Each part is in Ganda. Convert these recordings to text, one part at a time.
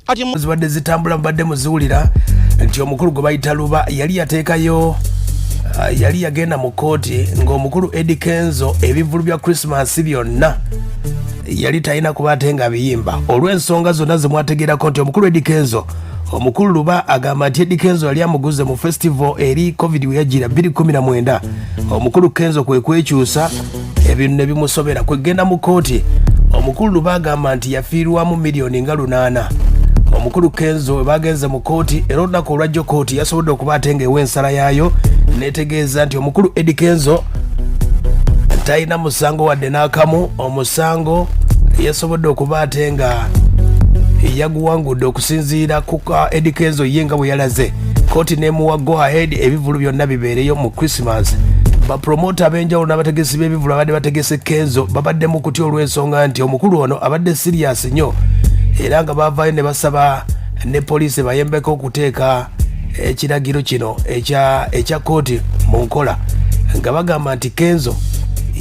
ati zibadde zitambula mbadde muziwulira nti omukulu gwe bayita LUBA yali yateekayo yali yagenda mu kooti ng'omukulu EDDY KENZO ebivulu bya Christmas byonna yali talina kuba ate nga biyimba olw'ensonga zonna ze mwategeerako nti omukulu EDDY KENZO omukulu LUBA agamba nti EDDY KENZO yali amuguze mu festival eri covid we yagira 2019 omukulu KENZO kwe kwekyusa ebintu ne bimusobera kwegenda mu kooti omukulu LUBA agamba nti yafiirwamu miliyoni nga 8 omukulu KENZO we bagenze mu kooti era olunaku olwajjo kooti yasobodde okuba ate nga ensala yaayo netegeeza nti omukulu EDDY KENZO talina musango wadde n'akamu omusango yasobodde okuba ate nga yaguwangudde okusinziira ku EDDY KENZO ye nga bwe yalaze kooti nemuwa go ahead ebivulu byonna bibeereyo mu Christmas bapromota ab'enjawulo n'abategesi b'ebivulu abadde bategese KENZO babadde mu kutya olw'ensonga nti omukulu ono abadde serious nnyo era nga bavaayo ne basaba ne poliisi bayembeko okuteeka ekiragiro kino ekya kooti mu nkola nga bagamba nti KENZO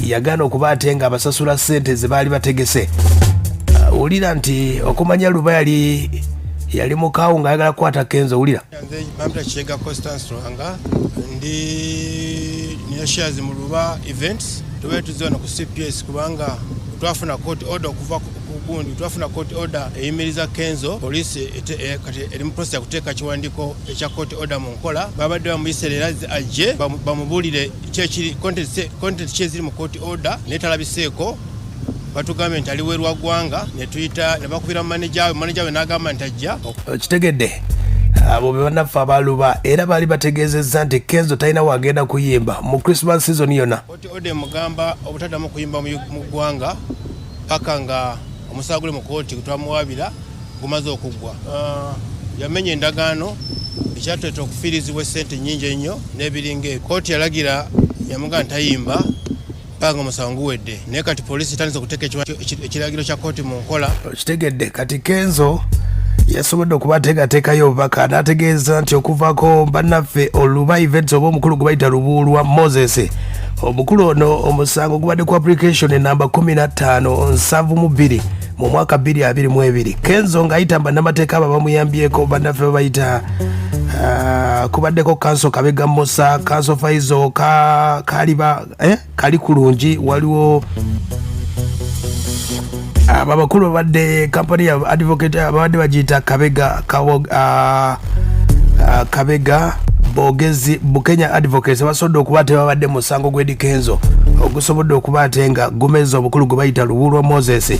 yagaana okuba ate nga abasasula ssente ze baali bategese wulira nti okumanya LUBA yali mukaawu ng'ayagala kukwata KENZO wulira Bamukiriza Constance Rwanga ndi niyo shares mu LUBA events tubeera tuziona ku CPS kubanga twafuna court order okuva ku gundi twafuna court order eyimiriza KENZO poliisi kati eri mu process ya kuteeka kiwandiiko ekya court order mu nkola babadde bamuyiserera ajje bamubulire kyekiri content kyeziri mu court order netalabiseeko batugambye nti ali werwa ggwanga netuyita ne bakubira manager we n'agamba nti ajja kitegedde abo be bannaffe aba LUBA era baali bategeezezza nti KENZO talina wagenda kuyimba mu Christmas season yonna court order mugamba obutaddamu kuyimba mu ggwanga paka nga omusaala guli mu kooti twamuwabira gumaze okuggwa yamenya endagaano ekyatuleeta okufiirizibwa essente nnyingi ennyo n'ebiringa kooti yalagira yamugaa ntayimba paka nga omusaala guwedde naye kati poliisi etandise okuteeka ekiragiro kya kooti mu nkola kitegedde kati KENZO yasobodde okuba ateekateekayo obubaka n'ategeeza nti okuvaako bannaffe LUBA events oba omukulu gwe bayita lubuulwa Moses omukulu ono omusango gubadde ku application enamba 1572 mu mwaka 2022 KENZO ng'ayita bannamateeka abo bamuyambyeko bannaffe babayita kubaddeko kanso Kabega Musa kanso Faizo kali kulungi waliwo abakulu babadde kampani ya advocate babadde bagiyita Kabega Bogezi Bukenya Advocates basobodde okuba ate babadde musango gwa EDDY KENZO ogusobodde okuba ate nga gumeza obukulu gwe bayita lubuulwa Moses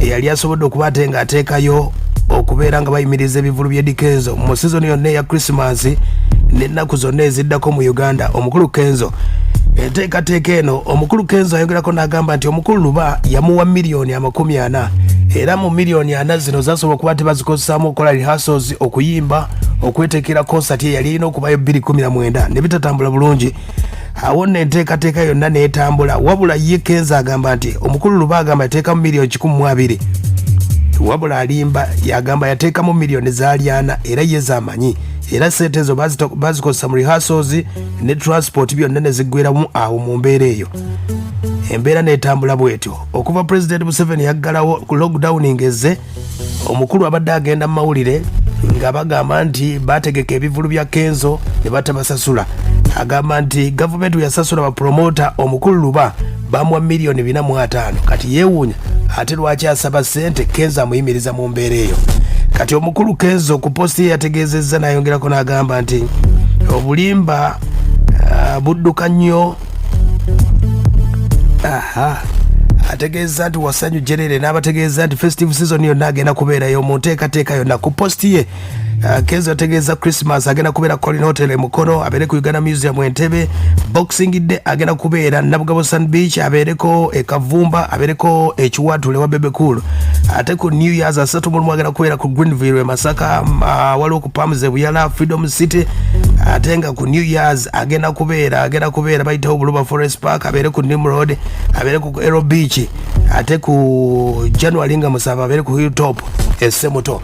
eyali asobodde okuba ate nga ateekayo okubeera nga bayimiriza ebivulu bya EDDY KENZO mu season yonna eya Christmas n'ennaku zonna eziddako mu Uganda omukulu KENZO enteekateeka eno omukulu KENZO ayogerako n'agamba nti omukulu LUBA yamuwa miliyoni 40 era mu miliyoni 4 zino zasobola okuba tebazikozesaamu okukola rehearsals okuyimba okweteekera concert eyali erina okubayo 2019 ne bitatambula bulungi awo nno enteekateeka yonna neetambula wabula ye KENZO agamba nti omukulu LUBA agamba yateekamu miliyoni 12 wabula alimba yagamba yateekamu miliyoni zaali 4 era ye z'amanyi era sente ezo bazikozesa mu rehearsals ne transport byonna ne ziggweramu awo mu mbeera eyo embeera neetambula bwetyo okuva President Museveni yaggalawo ku lockdown ngeze omukulu abadde agenda mu mawulire nga bagamba nti bategeka ebivulu bya KENZO ne batabasasula agamba nti gavumenti yasasula bapromota omukulu LUBA bamuwa miliyoni 4.5 kati yeewuunya ate lwaki asaba ssente KENZO amuyimiriza mu mbeera eyo kati omukulu KENZO ku posti ye yategeezezza n'ayongerako n'agamba nti obulimba budduka nnyo ategeeza nti wasanyu jerere n'abategeeza nti festive season yonna agenda kubeerayo mu nteekateeka yonna ku posti ye KENZO ategeeza Christmas agenda kubeera Colin Hotel Mukono abeere ku Uganda Museum Entebbe Boxing Day agenda kubeera Nabugabo Sun Beach abeereko Kavumba abeereko Ekiwatule wa Bebe Cool ate ku New Year's 31 agenda kubeera ku Greenville Masaka waliwo ku Palms Buyala Freedom City ate nga ku New Year's agenda kubeera bayitawo Buluba Forest Park abeere ku Nimrod abeere ku Aero Beach ate ku January nga 7 abeere ku Hilltop Essemuto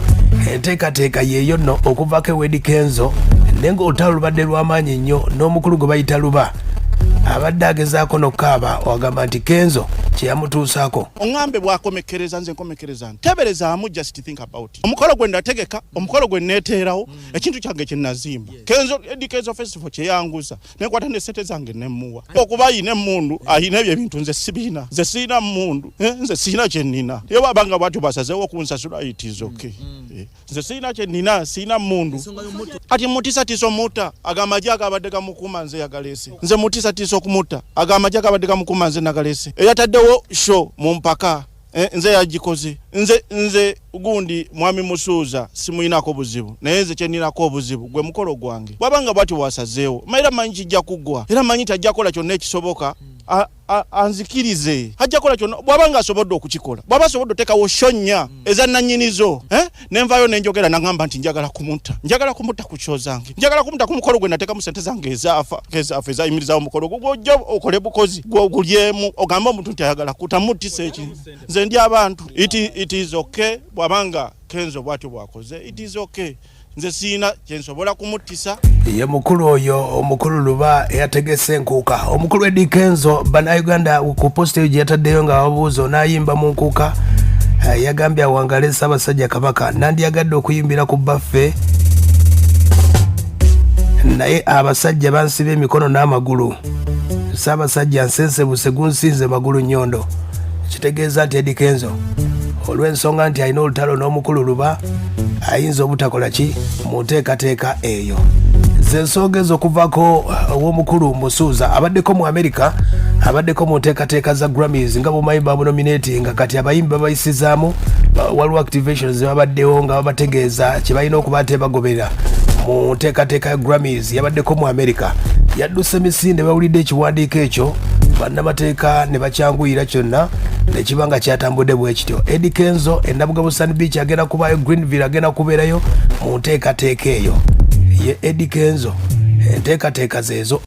enteekateeka yeeyo nno okuvaako EDDY KENZO nenga olutalo lubadde lw'amaanyi nnyo n'omukulu gwe bayita LUBA abadde agezaako n'okukaaba wagamba nti Kenzo kyeyamutuusaako. Oŋŋambe bw'akomekereza nze nkomekereza teberezaamu just think about it. Omukolo gwe ndategeka, omukolo gwe neeteerawo, ekintu kyange kye nazimba. Kenzo EDDY KENZO festival kyeyanguza nenkwata ne sente zange nemmuwa. Okuba ayina emmundu ayina ebyo ebintu nze sibiina. Nze siina mmundu, nze siina kye nnina. Ye bw'abanga bw'atyo basazeewo okunsasula it is okay. Nze siina kye nnina, siina mmundu. Ati mutisa tiso muta agamaji agabadde gamukuuma nze yagalese. Nze mutisa tiso okumuta agamaji agabadde gamukuuma nze nagalese. Eyataddewo show mu mpaka nze yagikoze. Nze gundi mwami Musuuza simuyinako buzibu naye nze kye nninako obuzibu gwe mukolo gwange. Bw'abanga bw'atyo wasazeewo maira manyi kijja kuggwa era manyi tajja kola kyonna ekisoboka anzikirize hajja kola kyonna bw'abanga asobodde okukikola. Bw'aba asobodde otekawo shonnya ezannannyinizo nenvayo nenjogera nagamba nti njagala kumutta ku kyo zange, njagala kumutta ku mukolo gwe nateekamu sente zange ezaafa ezayimirizawo omukolo gw'ojja okole bukozi gw'ogulyemu ogamba omuntu nti ayagala kutamuttisa ekintu. Nze ndi abantu it is okay bw'abanga Kenzo bw'atyo bwakoze it is okay. Nze siina kyensobola kumuttisa. Ye mukulu oyo omukulu LUBA eyategese nkuka. Omukulu EDDY KENZO bannayuganda ku postage yataddeyo nga wabuuza n'ayimba mu nkuka. Yagambye awangale Ssaabasajja Kabaka nandyagadde okuyimbira ku baffe naye abasajja bansiba emikono n'amagulu. Ssaabasajja nsensebuse gunsinze magulu nnyondo. Kitegeeza nti EDDY KENZO olw'ensonga nti alina olutalo n'omukulu LUBA ayinza obutakola ki mu nteekateeka eyo. Ze ensonga ezo okuvaako ow'omukulu Musuuza abaddeko mu America, abaddeko mu nteekateeka za Grammys nga bumanyi bamunominati nga kati abayimbi babayisizaamu waliwo activations babaddewo nga babategeeza kye balina okuba ate bagoberera mu nteekateeka ya Grammys. Yabaddeko mu America, yadduse misinde bawulidde ekiwandiiko ekyo bannamateeka ne bakyanguyira kyonna nekibanga kyatambudde bwe kityo. EDDY KENZO endabuga Sun Beach agenda kubaayo, Greenville agenda kubeerayo mu nteekateeka eyo. Ye EDDY KENZO enteekateeka zeezo.